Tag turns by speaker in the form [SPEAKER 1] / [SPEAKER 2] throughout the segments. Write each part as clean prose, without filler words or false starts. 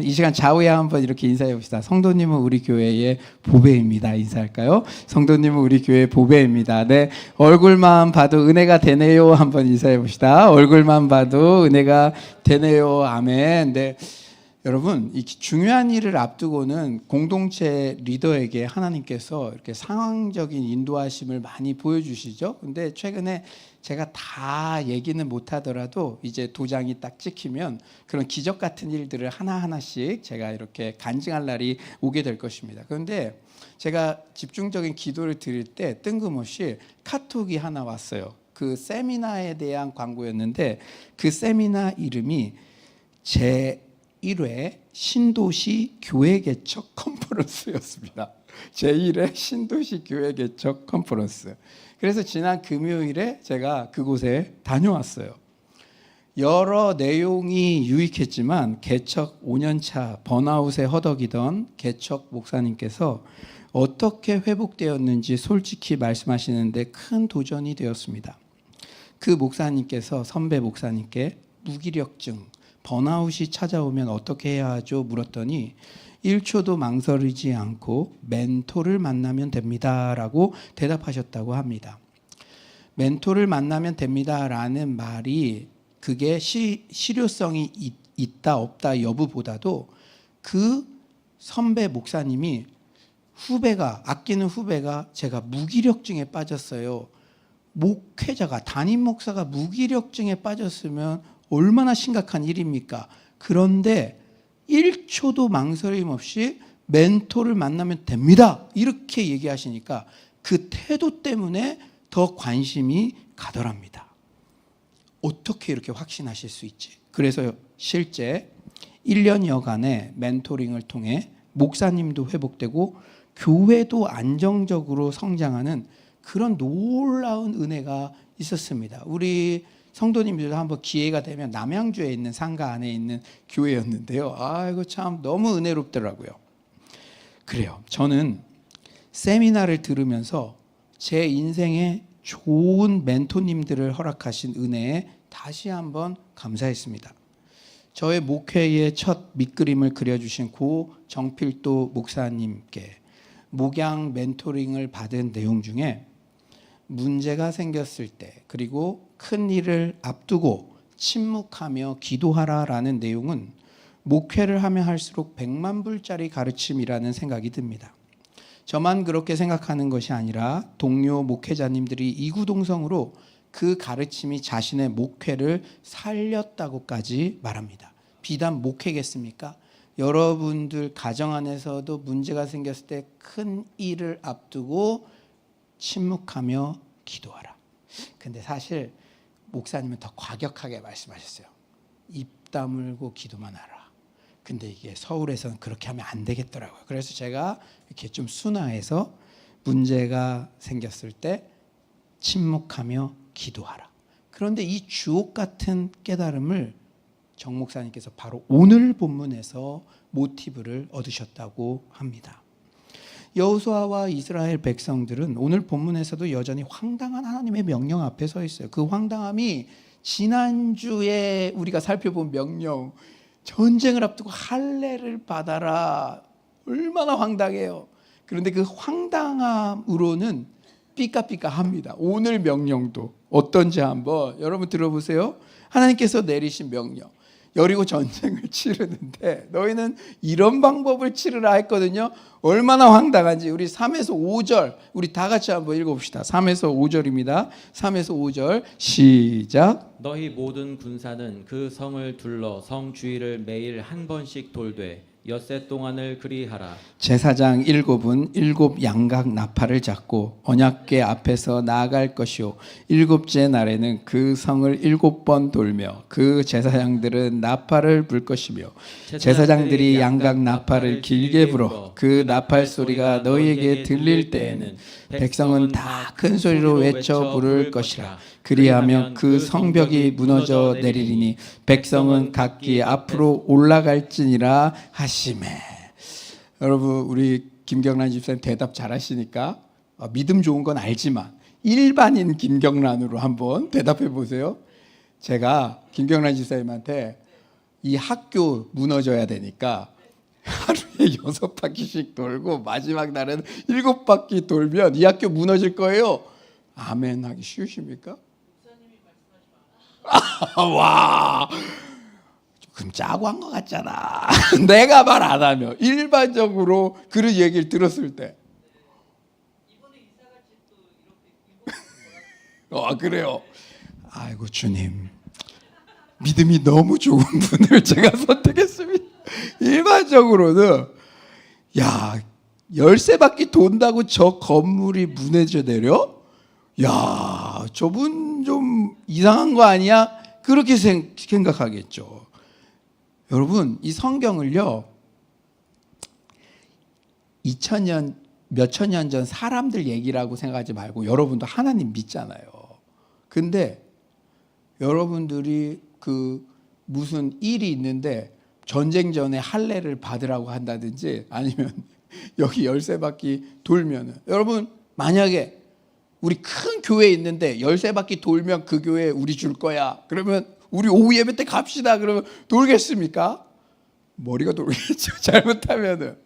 [SPEAKER 1] 이 시간 좌우에 한번 이렇게 인사해 봅시다. 성도님은 우리 교회의 보배입니다. 인사할까요? 성도님은 우리 교회의 보배입니다. 네, 얼굴만 봐도 은혜가 되네요. 한번 인사해 봅시다. 얼굴만 봐도 은혜가 되네요. 아멘. 네. 여러분, 이 중요한 일을 앞두고는 공동체 리더에게 하나님께서 이렇게 상황적인 인도하심을 많이 보여주시죠. 근데 최근에 제가 다 얘기는 못하더라도 이제 도장이 딱 찍히면 그런 기적 같은 일들을 하나하나씩 제가 이렇게 간증할 날이 오게 될 것입니다. 그런데 제가 집중적인 기도를 드릴 때 뜬금없이 카톡이 하나 왔어요. 그 세미나에 대한 광고였는데 그 세미나 이름이 제1회 신도시 교회 개척 컨퍼런스였습니다. 제1회 신도시 교회 개척 컨퍼런스. 그래서 지난 금요일에 제가 그곳에 다녀왔어요. 여러 내용이 유익했지만 개척 5년차 번아웃에 허덕이던 개척 목사님께서 어떻게 회복되었는지 솔직히 말씀하시는데 큰 도전이 되었습니다. 그 목사님께서 선배 목사님께 무기력증, 번아웃이 찾아오면 어떻게 해야 하죠? 물었더니 1초도 망설이지 않고 멘토를 만나면 됩니다라고 대답하셨다고 합니다. 멘토를 만나면 됩니다라는 말이 그게 실효성이 있다 없다 여부보다도 그 선배 목사님이 아끼는 후배가 제가 무기력증에 빠졌어요. 목회자가 담임 목사가 무기력증에 빠졌으면 얼마나 심각한 일입니까? 그런데 1초도 망설임 없이 멘토를 만나면 됩니다. 이렇게 얘기하시니까 그 태도 때문에 더 관심이 가더랍니다. 어떻게 이렇게 확신하실 수 있지? 그래서 실제 1년여간의 멘토링을 통해 목사님도 회복되고 교회도 안정적으로 성장하는 그런 놀라운 은혜가 있었습니다. 우리 성도님들도 한번 기회가 되면 남양주에 있는 상가 안에 있는 교회였는데요. 이거 참 너무 은혜롭더라고요. 그래요. 저는 세미나를 들으면서 제 인생에 좋은 멘토님들을 허락하신 은혜에 다시 한번 감사했습니다. 저의 목회의 첫 밑그림을 그려주신 고 정필도 목사님께 목양 멘토링을 받은 내용 중에 문제가 생겼을 때 그리고 큰 일을 앞두고 침묵하며 기도하라라는 내용은 목회를 하면 할수록 100만 불짜리 가르침이라는 생각이 듭니다. 저만 그렇게 생각하는 것이 아니라 동료 목회자님들이 이구동성으로 그 가르침이 자신의 목회를 살렸다고까지 말합니다. 비단 목회겠습니까? 여러분들 가정 안에서도 문제가 생겼을 때 큰 일을 앞두고 침묵하며 기도하라. 근데 사실 목사님은 더 과격하게 말씀하셨어요. 입 다물고 기도만 하라. 근데 이게 서울에서는 그렇게 하면 안 되겠더라고요. 그래서 제가 이렇게 좀 순화해서 문제가 생겼을 때 침묵하며 기도하라. 그런데 이 주옥 같은 깨달음을 정 목사님께서 바로 오늘 본문에서 모티브를 얻으셨다고 합니다. 여호수아와 이스라엘 백성들은 오늘 본문에서도 여전히 황당한 하나님의 명령 앞에 서 있어요. 그 황당함이 지난주에 우리가 살펴본 명령, 전쟁을 앞두고 할례를 받아라. 얼마나 황당해요. 그런데 그 황당함으로는 삐까삐까합니다. 오늘 명령도 어떤지 한번 여러분 들어보세요. 하나님께서 내리신 명령. 여리고 전쟁을 치르는데 너희는 이런 방법을 치르라 했거든요. 얼마나 황당한지 우리 3에서 5절 우리 다 같이 한번 읽어봅시다. 3에서 5절입니다. 3에서 5절 시작.
[SPEAKER 2] 너희 모든 군사는 그 성을 둘러 성 주위를 매일 한 번씩 돌되 엿새 동안을 그리하라.
[SPEAKER 1] 제사장 7은 7 양각 나팔을 잡고 언약궤 앞에서 나아갈 것이요 7째 날에는 그 성을 7번 돌며 그 제사장들은 나팔을 불 것이며 제사장들이 양각 나팔을 길게 불어 그 나팔 소리가 너희에게 들릴 때에는 백성은 다 큰 소리로 외쳐 부를 것이라. 그리하면 그 성벽이 무너져 내리리니 백성은 각기 앞으로 올라갈지니라 하시매. 여러분 우리 김경란 집사님 대답 잘하시니까 믿음 좋은 건 알지만 일반인 김경란으로 한번 대답해 보세요. 제가 김경란 집사님한테 이 학교 무너져야 되니까 하루에 6바퀴씩 돌고 마지막 날은 7바퀴 돌면 이 학교 무너질 거예요. 아멘 하기 쉬우십니까? 와, 조금 짜고 한 것 같잖아. 내가 말 안 하면 일반적으로 그런 얘기를 들었을 때 그래요. 아이고 주님, 믿음이 너무 좋은 분을 제가 선택했습니다. 일반적으로는 야, 13바퀴 돈다고 저 건물이 무너져 내려? 야, 저분 좀 이상한 거 아니야? 그렇게 생각하겠죠. 여러분, 이 성경을요 2000년 몇천 년 전 사람들 얘기라고 생각하지 말고 여러분도 하나님 믿잖아요. 근데 여러분들이 그 무슨 일이 있는데 전쟁 전에 할례를 받으라고 한다든지 아니면 여기 13바퀴 돌면은 여러분 만약에 우리 큰 교회에 있는데 13바퀴 돌면 그 교회에 우리 줄 거야. 그러면 우리 오후 예배 때 갑시다. 그러면 돌겠습니까? 머리가 돌겠죠. 잘못하면은.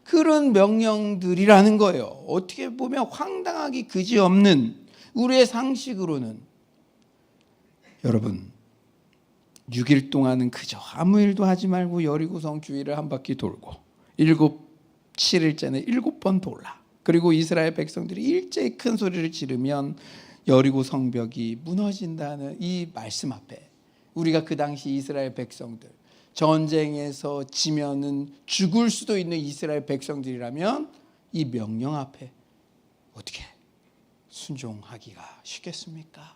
[SPEAKER 1] 그런 명령들이라는 거예요. 어떻게 보면 황당하기 그지없는 우리의 상식으로는 여러분 6일 동안은 그저 아무 일도 하지 말고 여리고성 주위를 한 바퀴 돌고 7일째는 7번 돌라. 그리고 이스라엘 백성들이 일제히 큰 소리를 지르면 여리고 성벽이 무너진다는 이 말씀 앞에 우리가 그 당시 이스라엘 백성들 전쟁에서 지면은 죽을 수도 있는 이스라엘 백성들이라면 이 명령 앞에 어떻게 순종하기가 쉽겠습니까?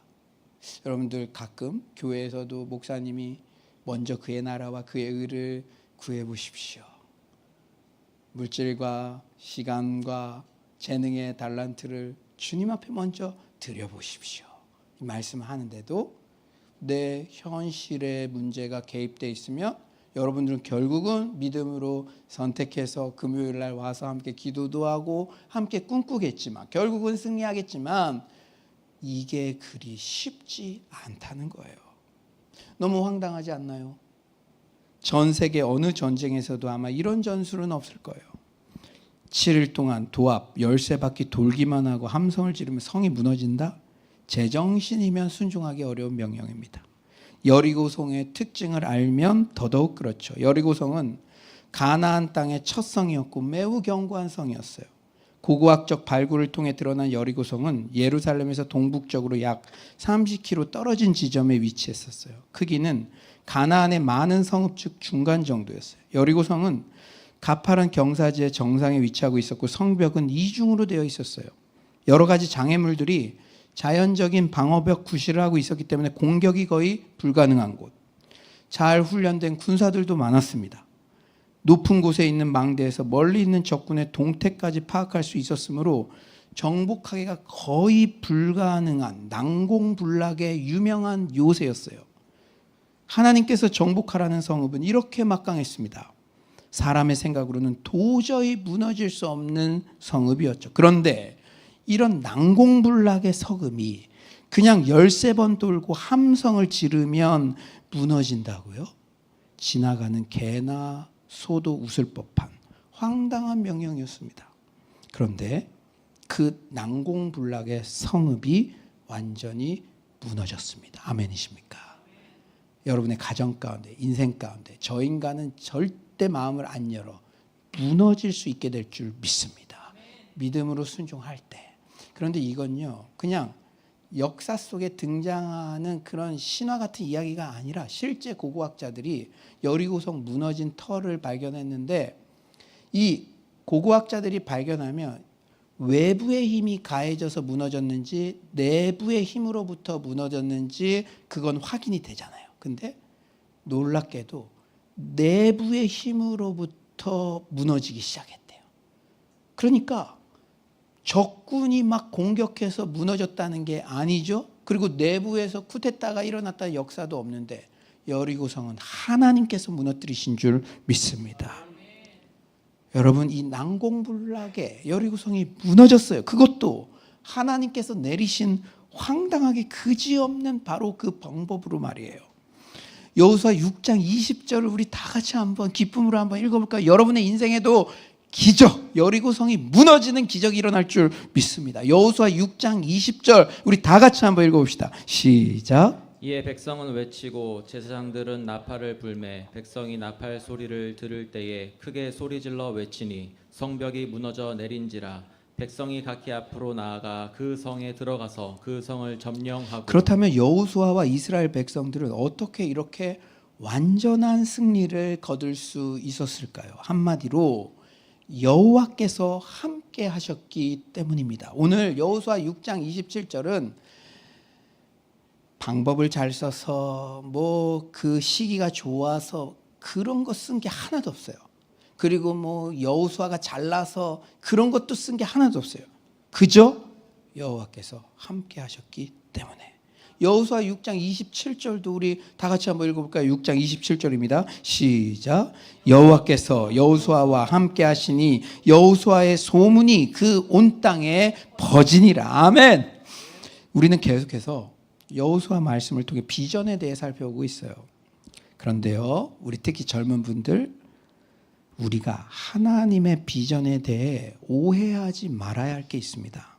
[SPEAKER 1] 여러분들 가끔 교회에서도 목사님이 먼저 그의 나라와 그의 의를 구해 보십시오. 물질과 시간과 재능의 달란트를 주님 앞에 먼저 드려보십시오. 이 말씀을 하는데도 내 현실의 문제가 개입되어 있으면 여러분들은 결국은 믿음으로 선택해서 금요일 날 와서 함께 기도도 하고 함께 꿈꾸겠지만 결국은 승리하겠지만 이게 그리 쉽지 않다는 거예요. 너무 황당하지 않나요? 전 세계 어느 전쟁에서도 아마 이런 전술은 없을 거예요. 7일 동안 도합 13바퀴 돌기만 하고 함성을 지르면 성이 무너진다? 제정신이면 순종하기 어려운 명령입니다. 여리고성의 특징을 알면 더더욱 그렇죠. 여리고성은 가나안 땅의 첫 성이었고 매우 견고한 성이었어요. 고고학적 발굴을 통해 드러난 여리고성은 예루살렘에서 동북쪽으로 약 30km 떨어진 지점에 위치했었어요. 크기는 가나안의 많은 성읍 중간 정도였어요. 여리고성은 가파른 경사지의 정상에 위치하고 있었고 성벽은 이중으로 되어 있었어요. 여러 가지 장애물들이 자연적인 방어벽 구실을 하고 있었기 때문에 공격이 거의 불가능한 곳. 잘 훈련된 군사들도 많았습니다. 높은 곳에 있는 망대에서 멀리 있는 적군의 동태까지 파악할 수 있었으므로 정복하기가 거의 불가능한 난공불락의 유명한 요새였어요. 하나님께서 정복하라는 성읍은 이렇게 막강했습니다. 사람의 생각으로는 도저히 무너질 수 없는 성읍이었죠. 그런데 이런 난공불락의 성읍이 그냥 13번 돌고 함성을 지르면 무너진다고요? 지나가는 개나 소도 웃을 법한 황당한 명령이었습니다. 그런데 그 난공불락의 성읍이 완전히 무너졌습니다. 아멘이십니까? 여러분의 가정 가운데, 인생 가운데 저 인간은 절대 마음을 안 열어 무너질 수 있게 될 줄 믿습니다. 믿음으로 순종할 때. 그런데 이건요 그냥 역사 속에 등장하는 그런 신화 같은 이야기가 아니라 실제 고고학자들이 여리고성 무너진 터를 발견했는데 이 고고학자들이 발견하면 외부의 힘이 가해져서 무너졌는지 내부의 힘으로부터 무너졌는지 그건 확인이 되잖아요. 근데 놀랍게도 내부의 힘으로부터 무너지기 시작했대요. 그러니까 적군이 막 공격해서 무너졌다는 게 아니죠. 그리고 내부에서 쿠데타가 일어났다는 역사도 없는데 여리고성은 하나님께서 무너뜨리신 줄 믿습니다. 여러분 이 난공불락에 여리고성이 무너졌어요. 그것도 하나님께서 내리신 황당하게 그지없는 바로 그 방법으로 말이에요. 여호수아 6장 20절을 우리 다 같이 한번 기쁨으로 한번 읽어볼까요? 여러분의 인생에도 기적, 여리고성이 무너지는 기적이 일어날 줄 믿습니다. 여호수아 6장 20절 우리 다 같이 한번 읽어봅시다. 시작.
[SPEAKER 2] 이에 백성은 외치고 제사장들은 나팔을 불매 백성이 나팔 소리를 들을 때에 크게 소리질러 외치니 성벽이 무너져 내린지라 백성이 각기 앞으로 나아가 그 성에 들어가서 그 성을 점령하고.
[SPEAKER 1] 그렇다면 여호수아와 이스라엘 백성들은 어떻게 이렇게 완전한 승리를 거둘 수 있었을까요? 한마디로 여호와께서 함께 하셨기 때문입니다. 오늘 여호수아 6장 27절은 방법을 잘 써서 뭐 그 시기가 좋아서 그런 거 쓴 게 하나도 없어요. 그리고 뭐 여호수아가 잘나서 그런 것도 쓴 게 하나도 없어요. 그저 여호와께서 함께 하셨기 때문에. 여호수아 6장 27절도 우리 다 같이 한번 읽어볼까요? 6장 27절입니다. 시작. 여호와께서 여호수아와 함께 하시니 여호수아의 소문이 그 온 땅에 퍼지니라. 아멘. 우리는 계속해서 여호수아 말씀을 통해 비전에 대해 살펴보고 있어요. 그런데요, 우리 특히 젊은 분들, 우리가 하나님의 비전에 대해 오해하지 말아야 할 게 있습니다.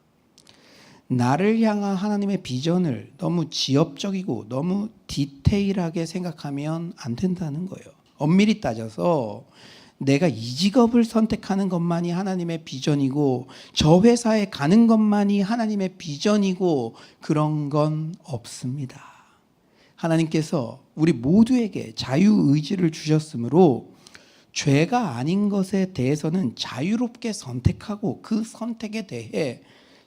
[SPEAKER 1] 나를 향한 하나님의 비전을 너무 지엽적이고 너무 디테일하게 생각하면 안 된다는 거예요. 엄밀히 따져서 내가 이 직업을 선택하는 것만이 하나님의 비전이고 저 회사에 가는 것만이 하나님의 비전이고 그런 건 없습니다. 하나님께서 우리 모두에게 자유의지를 주셨으므로 죄가 아닌 것에 대해서는 자유롭게 선택하고 그 선택에 대해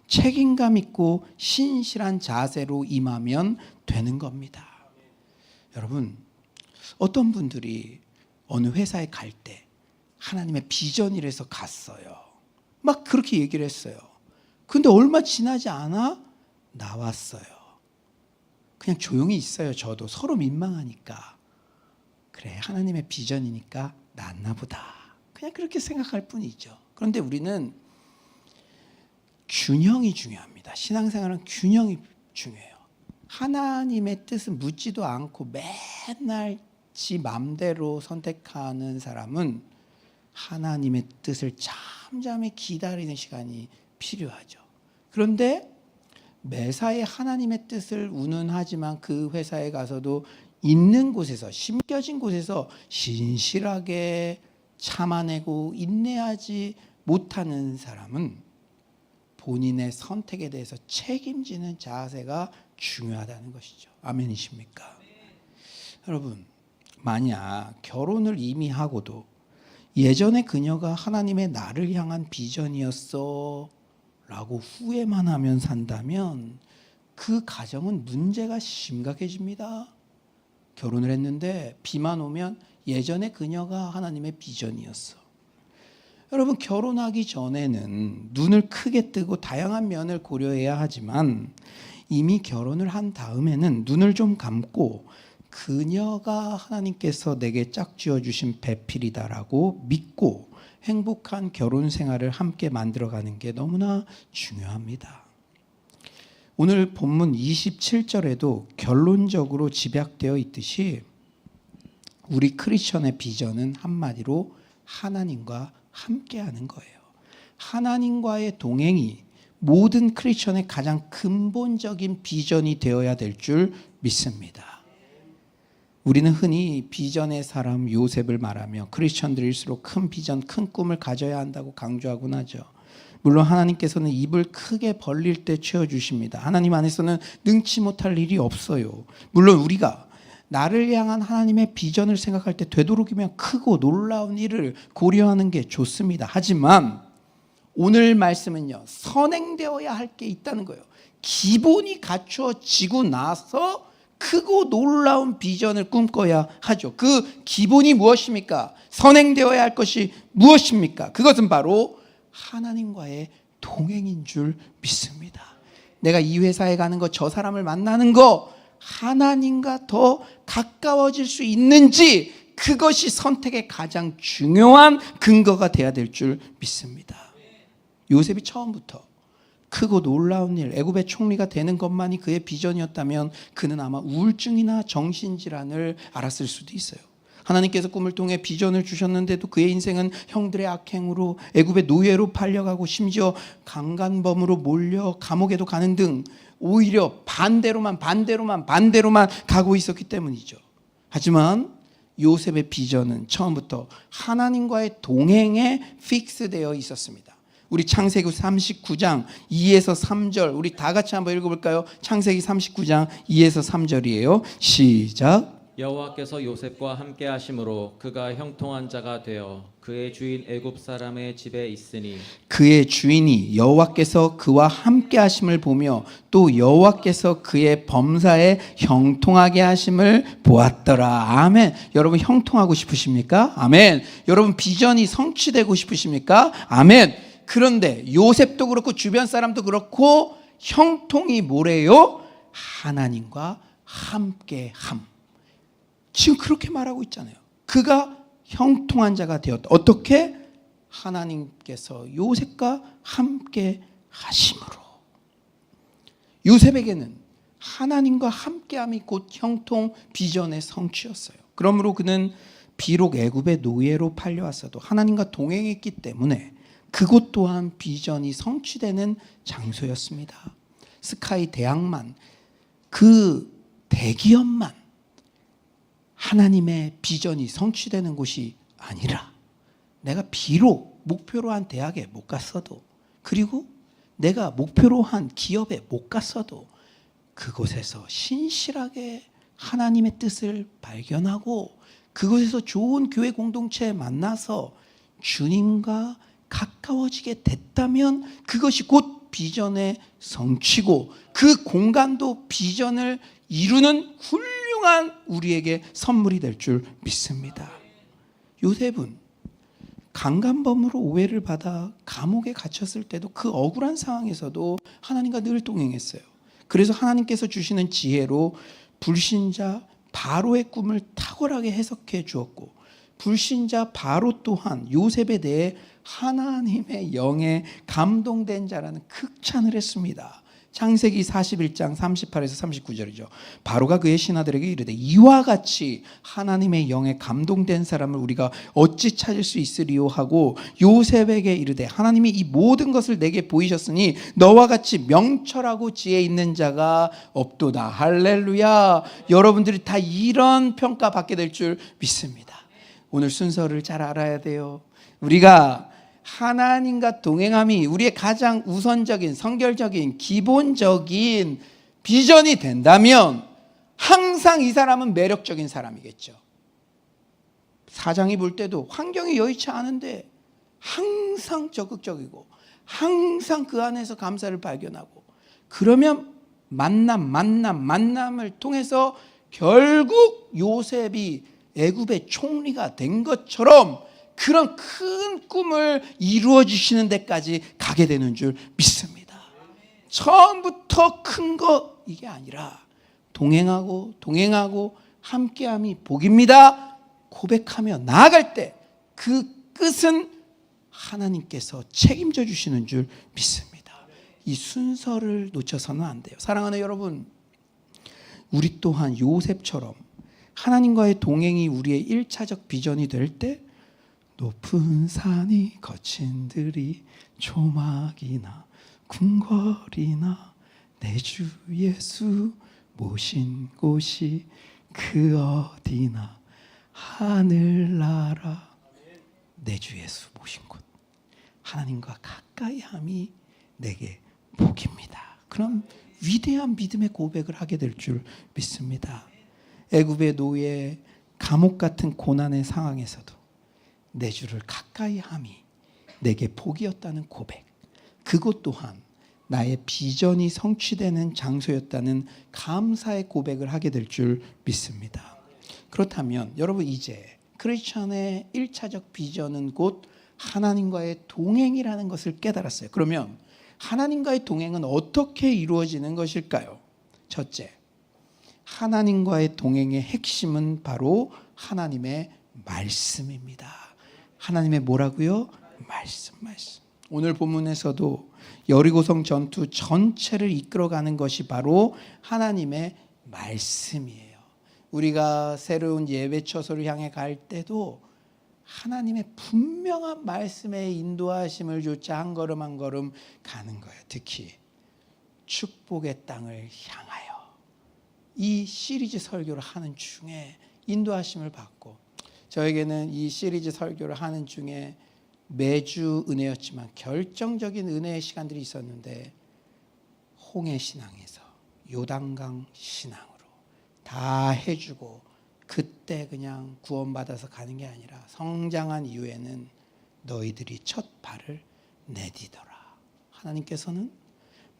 [SPEAKER 1] 책임감 있고 신실한 자세로 임하면 되는 겁니다. 여러분, 어떤 분들이 어느 회사에 갈 때 하나님의 비전이라서 갔어요. 막 그렇게 얘기를 했어요. 근데 얼마 지나지 않아 나왔어요. 그냥 조용히 있어요. 저도 서로 민망하니까. 그래, 하나님의 비전이니까 낫나 보다. 그냥 그렇게 생각할 뿐이죠. 그런데 우리는 균형이 중요합니다. 신앙생활은 균형이 중요해요. 하나님의 뜻은 묻지도 않고 맨날 지 맘대로 선택하는 사람은 하나님의 뜻을 잠잠히 기다리는 시간이 필요하죠. 그런데 매사에 하나님의 뜻을 운운하지만 그 회사에 가서도 있는 곳에서, 심겨진 곳에서 신실하게 참아내고 인내하지 못하는 사람은 본인의 선택에 대해서 책임지는 자세가 중요하다는 것이죠. 아멘이십니까? 여러분, 만약 결혼을 이미 하고도 예전에 그녀가 하나님의 나를 향한 비전이었어 라고 후회만 하면 산다면 그 가정은 문제가 심각해집니다. 결혼을 했는데 비만 오면 예전에 그녀가 하나님의 비전이었어. 여러분, 결혼하기 전에는 눈을 크게 뜨고 다양한 면을 고려해야 하지만 이미 결혼을 한 다음에는 눈을 좀 감고 그녀가 하나님께서 내게 짝지어 주신 배필이다라고 믿고 행복한 결혼 생활을 함께 만들어가는 게 너무나 중요합니다. 오늘 본문 27절에도 결론적으로 집약되어 있듯이 우리 크리스천의 비전은 한마디로 하나님과 함께하는 거예요. 하나님과의 동행이 모든 크리스천의 가장 근본적인 비전이 되어야 될 줄 믿습니다. 우리는 흔히 비전의 사람 요셉을 말하며 크리스천들일수록 큰 비전, 큰 꿈을 가져야 한다고 강조하곤 하죠. 물론 하나님께서는 입을 크게 벌릴 때 채워주십니다. 하나님 안에서는 능치 못할 일이 없어요. 물론 우리가 나를 향한 하나님의 비전을 생각할 때 되도록이면 크고 놀라운 일을 고려하는 게 좋습니다. 하지만 오늘 말씀은요, 선행되어야 할 게 있다는 거예요. 기본이 갖춰지고 나서 크고 놀라운 비전을 꿈꿔야 하죠. 그 기본이 무엇입니까? 선행되어야 할 것이 무엇입니까? 그것은 바로 하나님과의 동행인 줄 믿습니다. 내가 이 회사에 가는 거, 저 사람을 만나는 거 하나님과 더 가까워질 수 있는지, 그것이 선택의 가장 중요한 근거가 돼야 될 줄 믿습니다. 요셉이 처음부터 크고 놀라운 일, 애굽의 총리가 되는 것만이 그의 비전이었다면 그는 아마 우울증이나 정신질환을 앓았을 수도 있어요. 하나님께서 꿈을 통해 비전을 주셨는데도 그의 인생은 형들의 악행으로 애굽의 노예로 팔려가고 심지어 강간범으로 몰려 감옥에도 가는 등 오히려 반대로만 가고 있었기 때문이죠. 하지만 요셉의 비전은 처음부터 하나님과의 동행에 픽스되어 있었습니다. 우리 창세기 39장 2에서 3절 우리 다 같이 한번 읽어볼까요? 창세기 39장 2에서 3절이에요. 시작.
[SPEAKER 2] 여호와께서 요셉과 함께 하심으로 그가 형통한 자가 되어 그의 주인 애굽 사람의 집에 있으니
[SPEAKER 1] 그의 주인이 여호와께서 그와 함께 하심을 보며 또 여호와께서 그의 범사에 형통하게 하심을 보았더라. 아멘. 여러분 형통하고 싶으십니까? 아멘. 여러분 비전이 성취되고 싶으십니까? 아멘. 그런데 요셉도 그렇고 주변 사람도 그렇고 형통이 뭐래요? 하나님과 함께함. 지금 그렇게 말하고 있잖아요. 그가 형통한 자가 되었다. 어떻게? 하나님께서 요셉과 함께 하심으로. 요셉에게는 하나님과 함께함이 곧 형통 비전의 성취였어요. 그러므로 그는 비록 애굽의 노예로 팔려왔어도 하나님과 동행했기 때문에 그곳 또한 비전이 성취되는 장소였습니다. 스카이 대학만, 그 대기업만 하나님의 비전이 성취되는 곳이 아니라 내가 비록 목표로 한 대학에 못 갔어도 그리고 내가 목표로 한 기업에 못 갔어도 그곳에서 신실하게 하나님의 뜻을 발견하고 그곳에서 좋은 교회 공동체에 만나서 주님과 가까워지게 됐다면 그것이 곧 비전의 성취고 그 공간도 비전을 이루는 훌륭한 우리에게 선물이 될 줄 믿습니다. 요셉은 강간범으로 오해를 받아 감옥에 갇혔을 때도 그 억울한 상황에서도 하나님과 늘 동행했어요. 그래서 하나님께서 주시는 지혜로 불신자 바로의 꿈을 탁월하게 해석해 주었고 불신자 바로 또한 요셉에 대해 하나님의 영에 감동된 자라는 극찬을 했습니다. 창세기 41장 38에서 39절이죠. 바로가 그의 신하들에게 이르되 이와 같이 하나님의 영에 감동된 사람을 우리가 어찌 찾을 수 있으리요 하고 요셉에게 이르되 하나님이 이 모든 것을 내게 보이셨으니 너와 같이 명철하고 지혜 있는 자가 없도다. 할렐루야. 여러분들이 다 이런 평가 받게 될 줄 믿습니다. 오늘 순서를 잘 알아야 돼요. 우리가 하나님과 동행함이 우리의 가장 우선적인 선결적인 기본적인 비전이 된다면 항상 이 사람은 매력적인 사람이겠죠. 사장이 볼 때도 환경이 여의치 않은데 항상 적극적이고 항상 그 안에서 감사를 발견하고 그러면 만남을 통해서 결국 요셉이 애굽의 총리가 된 것처럼 그런 큰 꿈을 이루어 주시는 데까지 가게 되는 줄 믿습니다. 처음부터 큰 거 이게 아니라 동행하고 함께함이 복입니다. 고백하며 나아갈 때 그 끝은 하나님께서 책임져 주시는 줄 믿습니다. 이 순서를 놓쳐서는 안 돼요. 사랑하는 여러분, 우리 또한 요셉처럼 하나님과의 동행이 우리의 1차적 비전이 될 때 높은 산이 거친 들이 조막이나 궁궐이나 내 주 예수 모신 곳이 그 어디나 하늘나라 내 주 예수 모신 곳 하나님과 가까이 함이 내게 복입니다. 그럼 위대한 믿음의 고백을 하게 될 줄 믿습니다. 애굽의 노예 감옥 같은 고난의 상황에서도 내 주를 가까이 함이 내게 복이었다는 고백, 그것 또한 나의 비전이 성취되는 장소였다는 감사의 고백을 하게 될 줄 믿습니다. 그렇다면 여러분 이제 크리스천의 1차적 비전은 곧 하나님과의 동행이라는 것을 깨달았어요. 그러면 하나님과의 동행은 어떻게 이루어지는 것일까요? 첫째, 하나님과의 동행의 핵심은 바로 하나님의 말씀입니다. 하나님의 뭐라고요? 말씀. 오늘 본문에서도 여리고성 전투 전체를 이끌어가는 것이 바로 하나님의 말씀이에요. 우리가 새로운 예배 처소를 향해 갈 때도 하나님의 분명한 말씀에 인도하심을 쫓아 한 걸음 한 걸음 가는 거예요. 특히 축복의 땅을 향하여 이 시리즈 설교를 하는 중에 인도하심을 받고, 저에게는 이 시리즈 설교를 하는 중에 매주 은혜였지만 결정적인 은혜의 시간들이 있었는데, 홍해 신앙에서 요단강 신앙으로 다 해주고 그때 그냥 구원받아서 가는 게 아니라 성장한 이후에는 너희들이 첫 발을 내디더라. 하나님께서는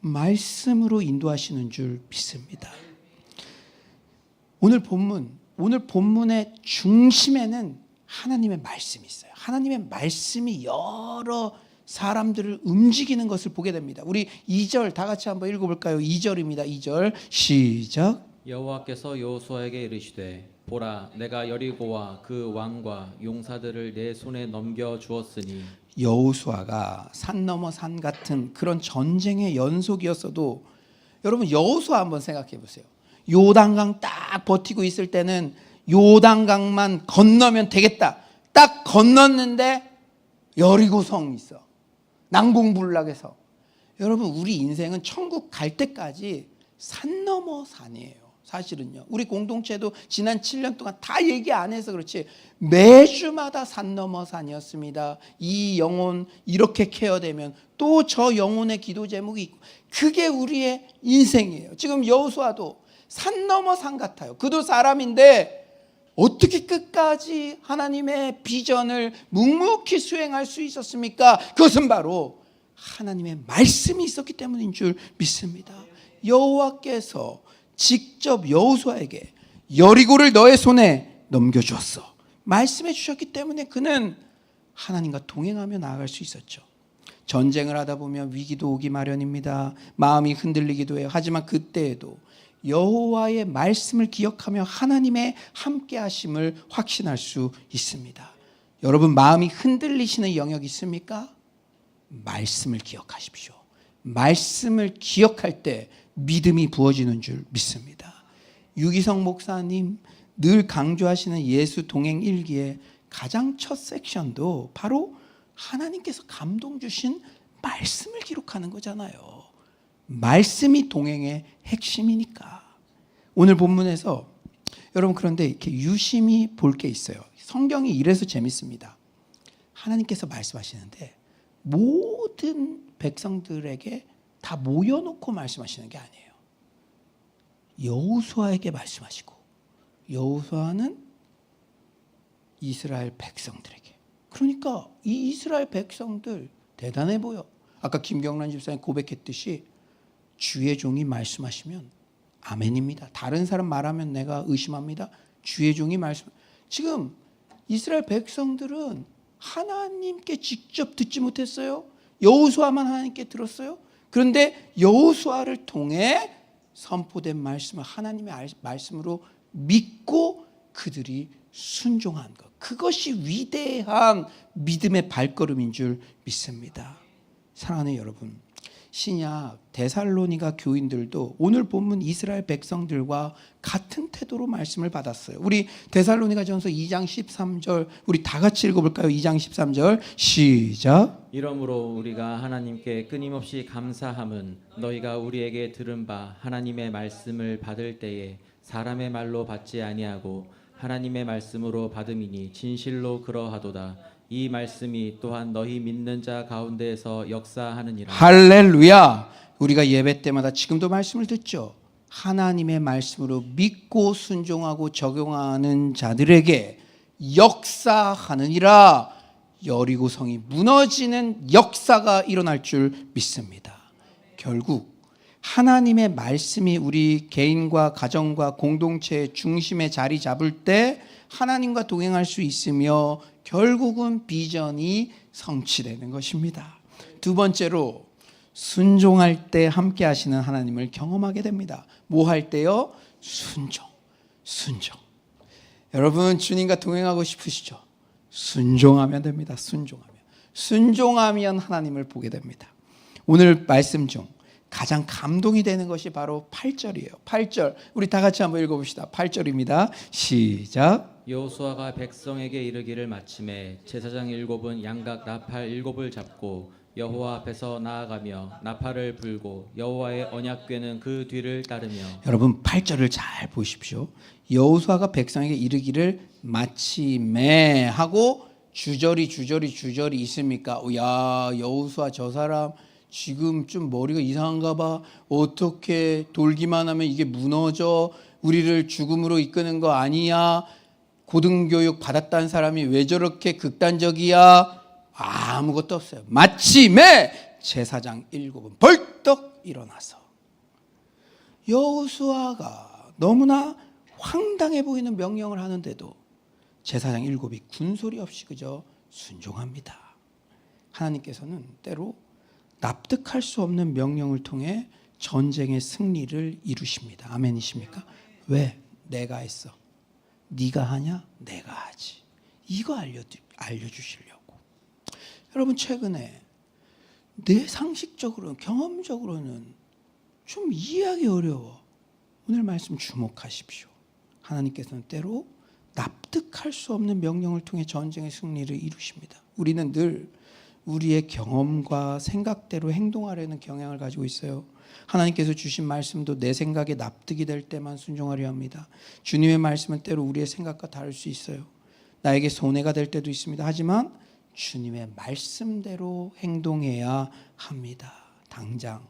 [SPEAKER 1] 말씀으로 인도하시는 줄 믿습니다. 오늘 본문의 중심에는 하나님의 말씀이 있어요. 하나님의 말씀이 여러 사람들을 움직이는 것을 보게 됩니다. 우리 2절 다 같이 한번 읽어볼까요? 2절입니다. 2절 시작.
[SPEAKER 2] 여호와께서 여호수아에게 이르시되 보라 내가 여리고와 그 왕과 용사들을 내 손에 넘겨 주었으니.
[SPEAKER 1] 여호수아가 산 넘어 산 같은 그런 전쟁의 연속이었어도, 여러분 여호수아 한번 생각해 보세요. 요단강 딱 버티고 있을 때는 요단강만 건너면 되겠다. 딱 건넜는데 여리고성 있어. 난공불락에서. 여러분 우리 인생은 천국 갈 때까지 산 넘어 산이에요. 사실은요. 우리 공동체도 지난 7년 동안 다 얘기 안 해서 그렇지 매주마다 산 넘어 산이었습니다. 이 영혼 이렇게 케어되면 또 저 영혼의 기도 제목이 있고, 그게 우리의 인생이에요. 지금 여호수아도 산 넘어 산 같아요. 그도 사람인데 어떻게 끝까지 하나님의 비전을 묵묵히 수행할 수 있었습니까? 그것은 바로 하나님의 말씀이 있었기 때문인 줄 믿습니다. 여호와께서 직접 여호수아에게 여리고를 너의 손에 넘겨주었어. 말씀해 주셨기 때문에 그는 하나님과 동행하며 나아갈 수 있었죠. 전쟁을 하다 보면 위기도 오기 마련입니다. 마음이 흔들리기도 해요. 하지만 그때에도 여호와의 말씀을 기억하며 하나님의 함께 하심을 확신할 수 있습니다. 여러분 마음이 흔들리시는 영역 있습니까? 말씀을 기억하십시오. 말씀을 기억할 때 믿음이 부어지는 줄 믿습니다. 유기성 목사님 늘 강조하시는 예수 동행 일기의 가장 첫 섹션도 바로 하나님께서 감동 주신 말씀을 기록하는 거잖아요. 말씀이 동행의 핵심이니까. 오늘 본문에서 여러분 그런데 이렇게 유심히 볼 게 있어요. 성경이 이래서 재밌습니다. 하나님께서 말씀하시는데 모든 백성들에게 다 모여놓고 말씀하시는 게 아니에요. 여호수아에게 말씀하시고, 여호수아는 이스라엘 백성들에게. 그러니까 이 이스라엘 백성들 대단해 보여. 아까 김경란 집사님 고백했듯이 주의 종이 말씀하시면 아멘입니다. 다른 사람 말하면 내가 의심합니다. 주의 종이 말씀. 지금 이스라엘 백성들은 하나님께 직접 듣지 못했어요. 여호수아만 하나님께 들었어요. 그런데 여호수아를 통해 선포된 말씀을 하나님의 말씀으로 믿고 그들이 순종한 것. 그것이 위대한 믿음의 발걸음인 줄 믿습니다. 사랑하는 여러분, 신약 데살로니가 교인들도 오늘 본문 이스라엘 백성들과 같은 태도로 말씀을 받았어요. 우리 데살로니가전서 2장 13절 우리 다 같이 읽어볼까요? 2장 13절 시작.
[SPEAKER 2] 이러므로 우리가 하나님께 끊임없이 감사함은 너희가 우리에게 들은 바 하나님의 말씀을 받을 때에 사람의 말로 받지 아니하고 하나님의 말씀으로 받음이니 진실로 그러하도다. 이 말씀이 또한 너희 믿는 자 가운데에서 역사하느니라.
[SPEAKER 1] 할렐루야. 우리가 예배 때마다 지금도 말씀을 듣죠. 하나님의 말씀으로 믿고 순종하고 적용하는 자들에게 역사하느니라. 여리고성이 무너지는 역사가 일어날 줄 믿습니다. 결국 하나님의 말씀이 우리 개인과 가정과 공동체의 중심에 자리 잡을 때 하나님과 동행할 수 있으며 결국은 비전이 성취되는 것입니다. 두 번째로 순종할 때 함께 하시는 하나님을 경험하게 됩니다. 뭐 할 때요? 순종. 여러분 주님과 동행하고 싶으시죠? 순종하면 됩니다. 순종하면. 순종하면 하나님을 보게 됩니다. 오늘 말씀 중 가장 감동이 되는 것이 바로 8절이에요. 8절 우리 다 같이 한번 읽어봅시다. 8절입니다. 시작.
[SPEAKER 2] 여호수아가 백성에게 이르기를 마침에 제사장 일곱은 양각 나팔 일곱을 잡고 여호와 앞에서 나아가며 나팔을 불고 여호와의 언약궤는 그 뒤를 따르며. 여러분
[SPEAKER 1] 8절을 잘 보십시오. 여호수아가 백성에게 이르기를 마침에 하고 주저리 있습니까? 야, 여호수아 저 사람 지금 좀 머리가 이상한가 봐. 어떻게 돌기만 하면 이게 무너져? 우리를 죽음으로 이끄는 거 아니야? 고등교육 받았다는 사람이 왜 저렇게 극단적이야? 아무것도 없어요. 마침에 제사장 일곱은 벌떡 일어나서 여호수아가 너무나 황당해 보이는 명령을 하는데도 제사장 일곱이 군소리 없이 그저 순종합니다. 하나님께서는 때로 납득할 수 없는 명령을 통해 전쟁의 승리를 이루십니다. 아멘이십니까? 왜? 내가 했어. 네가 하냐? 내가 하지. 이거 알려주시려고. 여러분 최근에 내 상식적으로 경험적으로는 좀 이해하기 어려워. 오늘 말씀 주목하십시오. 하나님께서는 때로 납득할 수 없는 명령을 통해 전쟁의 승리를 이루십니다. 우리는 늘 우리의 경험과 생각대로 행동하려는 경향을 가지고 있어요. 하나님께서 주신 말씀도 내 생각에 납득이 될 때만 순종하려 합니다. 주님의 말씀은 때로 우리의 생각과 다를 수 있어요. 나에게 손해가 될 때도 있습니다. 하지만 주님의 말씀대로 행동해야 합니다. 당장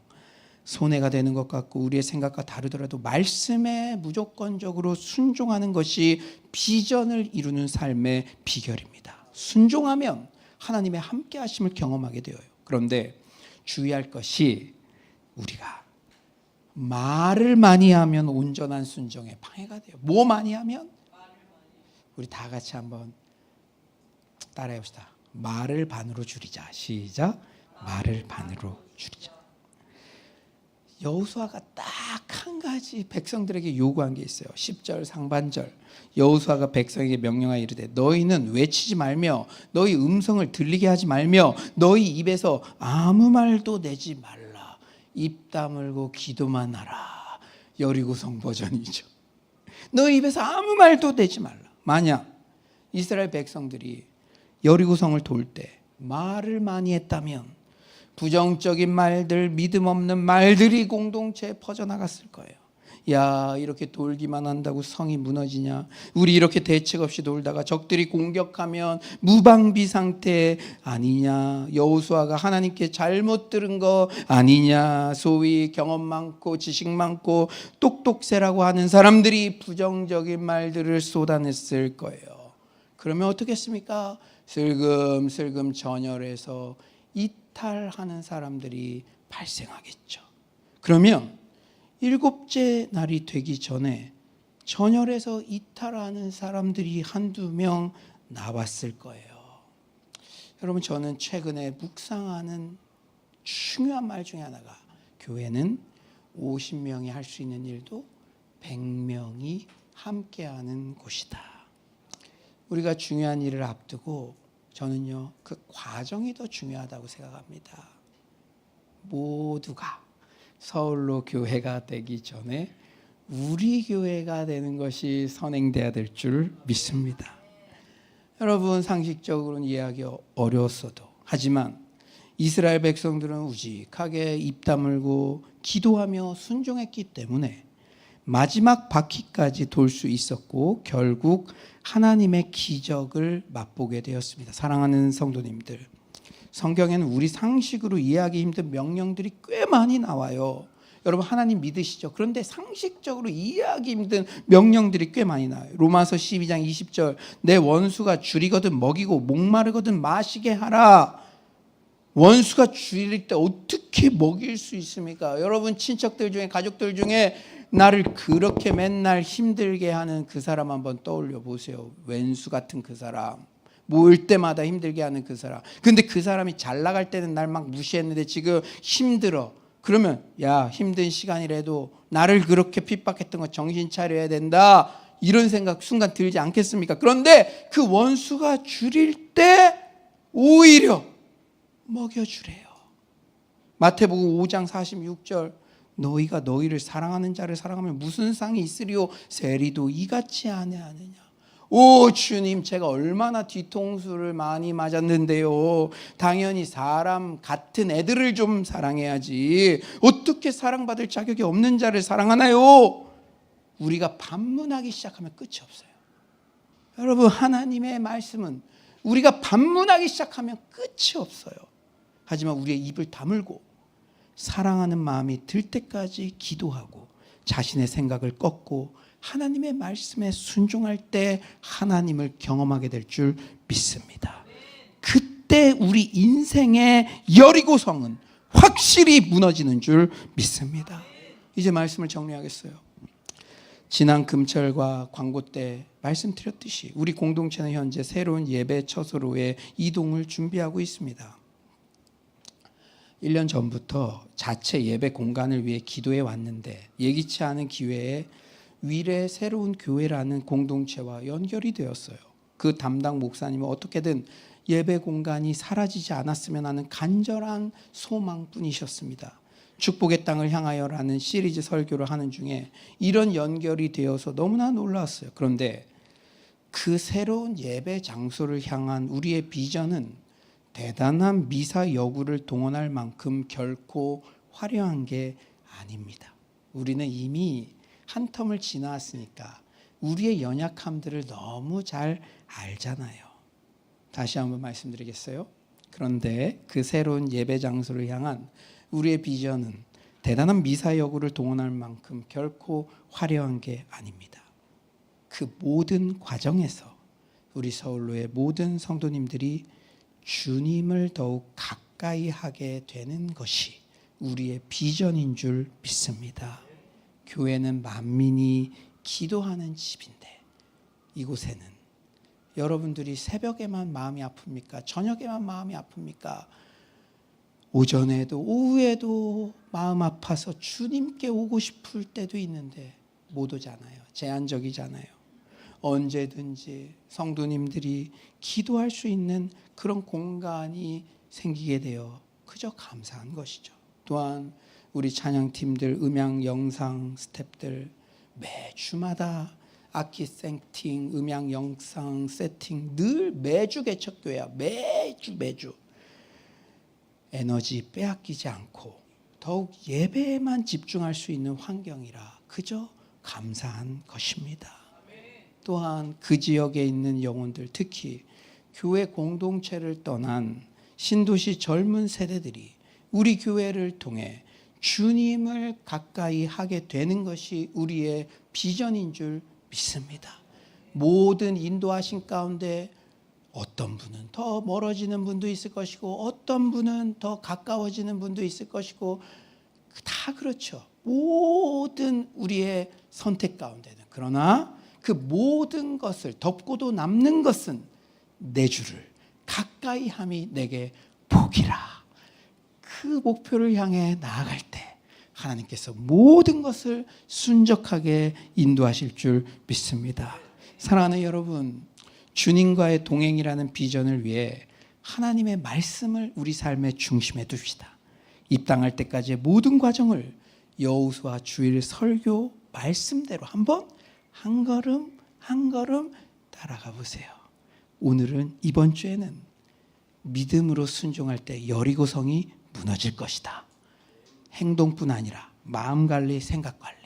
[SPEAKER 1] 손해가 되는 것 같고 우리의 생각과 다르더라도 말씀에 무조건적으로 순종하는 것이 비전을 이루는 삶의 비결입니다. 순종하면 하나님의 함께 하심을 경험하게 되어요. 그런데 주의할 것이 우리가 말을 많이 하면 온전한 순종에 방해가 돼요. 뭐 많이 하면? 우리 다 같이 한번 따라해 봅시다. 말을 반으로 줄이자. 시작. 말을 반으로 줄이자. 여호수아가 딱 한 가지 백성들에게 요구한 게 있어요. 10절 상반절. 여호수아가 백성에게 명령하여 이르되 너희는 외치지 말며 너희 음성을 들리게 하지 말며 너희 입에서 아무 말도 내지 말라. 입 다물고 기도만 하라. 여리고성 버전이죠. 너희 입에서 아무 말도 내지 말라. 만약 이스라엘 백성들이 여리고성을 돌 때 말을 많이 했다면 부정적인 말들, 믿음 없는 말들이 공동체에 퍼져나갔을 거예요. 야, 이렇게 돌기만 한다고 성이 무너지냐? 우리 이렇게 대책 없이 돌다가 적들이 공격하면 무방비 상태 아니냐? 여호수아가 하나님께 잘못 들은 거 아니냐? 소위 경험 많고 지식 많고 똑똑새라고 하는 사람들이 부정적인 말들을 쏟아냈을 거예요. 그러면 어떻겠습니까? 슬금슬금 전열해서 이탈하는 사람들이 발생하겠죠. 그러면 일곱째 날이 되기 전에 전열에서 이탈하는 사람들이 한두 명 나왔을 거예요. 여러분 저는 최근에 묵상하는 중요한 말 중에 하나가 교회는 50명이 할 수 있는 일도 100명이 함께하는 곳이다. 우리가 중요한 일을 앞두고 저는요 그 과정이 더 중요하다고 생각합니다. 모두가 서울로 교회가 되기 전에 우리 교회가 되는 것이 선행돼야 될 줄 믿습니다. 여러분 상식적으로는 이해하기 어려웠어도 하지만 이스라엘 백성들은 우직하게 입 다물고 기도하며 순종했기 때문에 마지막 바퀴까지 돌 수 있었고 결국 하나님의 기적을 맛보게 되었습니다. 사랑하는 성도님들, 성경에는 우리 상식으로 이해하기 힘든 명령들이 꽤 많이 나와요. 여러분 하나님 믿으시죠? 그런데 상식적으로 이해하기 힘든 명령들이 꽤 많이 나와요. 로마서 12장 20절 내 원수가 줄이거든 먹이고 목마르거든 마시게 하라. 원수가 줄일 때 어떻게 먹일 수 있습니까? 여러분 친척들 중에 가족들 중에 나를 그렇게 맨날 힘들게 하는 그 사람 한번 떠올려 보세요. 왼수 같은 그 사람, 모일 때마다 힘들게 하는 그 사람. 근데 그 사람이 잘 나갈 때는 날 막 무시했는데 지금 힘들어. 그러면 야 힘든 시간이라도 나를 그렇게 핍박했던 거 정신 차려야 된다. 이런 생각 순간 들지 않겠습니까? 그런데 그 원수가 줄일 때 오히려 먹여주래요. 마태복음 5장 46절 너희가 너희를 사랑하는 자를 사랑하면 무슨 상이 있으리요 세리도 이같이 아니하느냐. 오 주님, 제가 얼마나 뒤통수를 많이 맞았는데요. 당연히 사람 같은 애들을 좀 사랑해야지 어떻게 사랑받을 자격이 없는 자를 사랑하나요? 우리가 반문하기 시작하면 끝이 없어요. 여러분, 하나님의 말씀은 우리가 반문하기 시작하면 끝이 없어요. 하지만 우리의 입을 다물고 사랑하는 마음이 들 때까지 기도하고 자신의 생각을 꺾고 하나님의 말씀에 순종할 때 하나님을 경험하게 될 줄 믿습니다. 그때 우리 인생의 여리고성은 확실히 무너지는 줄 믿습니다. 이제 말씀을 정리하겠어요. 지난 금철과 광고 때 말씀드렸듯이 우리 공동체는 현재 새로운 예배 처소로의 이동을 준비하고 있습니다. 1년 전부터 자체 예배 공간을 위해 기도해 왔는데 예기치 않은 기회에 위례 새로운 교회라는 공동체와 연결이 되었어요. 그 담당 목사님은 어떻게든 예배 공간이 사라지지 않았으면 하는 간절한 소망뿐이셨습니다. 축복의 땅을 향하여라는 시리즈 설교를 하는 중에 이런 연결이 되어서 너무나 놀랐어요. 그런데 그 새로운 예배 장소를 향한 우리의 비전은 대단한 미사 여구를 동원할 만큼 결코 화려한 게 아닙니다. 우리는 이미 한 텀을 지나왔으니까 우리의 연약함들을 너무 잘 알잖아요. 다시 한번 말씀드리겠어요? 그런데 그 새로운 예배 장소를 향한 우리의 비전은 대단한 미사 여구를 동원할 만큼 결코 화려한 게 아닙니다. 그 모든 과정에서 우리 서울로의 모든 성도님들이 주님을 더욱 가까이 하게 되는 것이 우리의 비전인 줄 믿습니다. 교회는 만민이 기도하는 집인데 이곳에는 여러분들이 새벽에만 마음이 아픕니까? 저녁에만 마음이 아픕니까? 오전에도 오후에도 마음 아파서 주님께 오고 싶을 때도 있는데 못 오잖아요. 제한적이잖아요. 언제든지 성도님들이 기도할 수 있는 그런 공간이 생기게 되어 그저 감사한 것이죠. 또한 우리 찬양팀들, 음향, 영상 스태프들 매주마다 악기 세팅, 음향, 영상 세팅 늘 매주 개척교회야. 매주 에너지 빼앗기지 않고 더욱 예배에만 집중할 수 있는 환경이라 그저 감사한 것입니다. 또한 그 지역에 있는 영혼들, 특히 교회 공동체를 떠난 신도시 젊은 세대들이 우리 교회를 통해 주님을 가까이 하게 되는 것이 우리의 비전인 줄 믿습니다. 모든 인도하신 가운데 어떤 분은 더 멀어지는 분도 있을 것이고 어떤 분은 더 가까워지는 분도 있을 것이고 다 그렇죠. 모든 우리의 선택 가운데는. 그러나 그 모든 것을 덮고도 남는 것은 내 주를 가까이 함이 내게 복이라. 그 목표를 향해 나아갈 때 하나님께서 모든 것을 순적하게 인도하실 줄 믿습니다. 사랑하는 여러분, 주님과의 동행이라는 비전을 위해 하나님의 말씀을 우리 삶의 중심에 둡시다. 입당할 때까지의 모든 과정을 여호수아 주일 설교 말씀대로 한번 한 걸음 한 걸음 따라가 보세요. 오늘은 이번 주에는 믿음으로 순종할 때 여리고성이 무너질 것이다. 행동뿐 아니라 마음 관리, 생각 관리,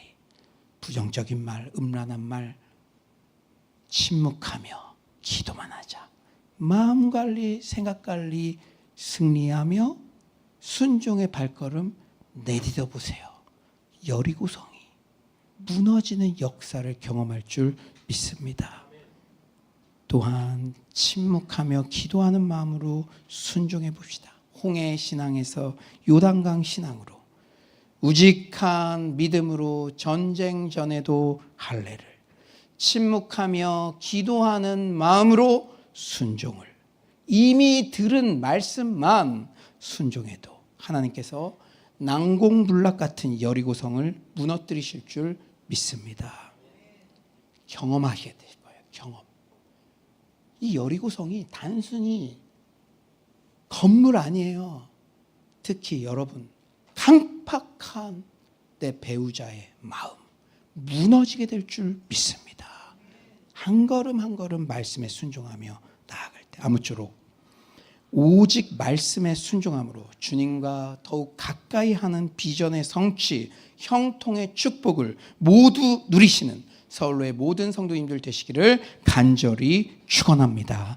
[SPEAKER 1] 부정적인 말, 음란한 말, 침묵하며 기도만 하자. 마음 관리, 생각 관리 승리하며 순종의 발걸음 내디뎌 보세요. 여리고성이 무너지는 역사를 경험할 줄 믿습니다. 또한 침묵하며 기도하는 마음으로 순종해 봅시다. 홍해 신앙에서 요단강 신앙으로 우직한 믿음으로 전쟁 전에도 할례를, 침묵하며 기도하는 마음으로 순종을, 이미 들은 말씀만 순종해도 하나님께서 난공불락 같은 여리고성을 무너뜨리실 줄 믿습니다. 경험하게 될 거예요. 경험. 이 여리고성이 단순히 건물 아니에요. 특히 여러분, 강팍한 내 배우자의 마음 무너지게 될 줄 믿습니다. 한 걸음 한 걸음 말씀에 순종하며 나아갈 때 아무쪼록 오직 말씀에 순종함으로 주님과 더욱 가까이 하는 비전의 성취, 형통의 축복을 모두 누리시는 서울로의 모든 성도님들 되시기를 간절히 축원합니다.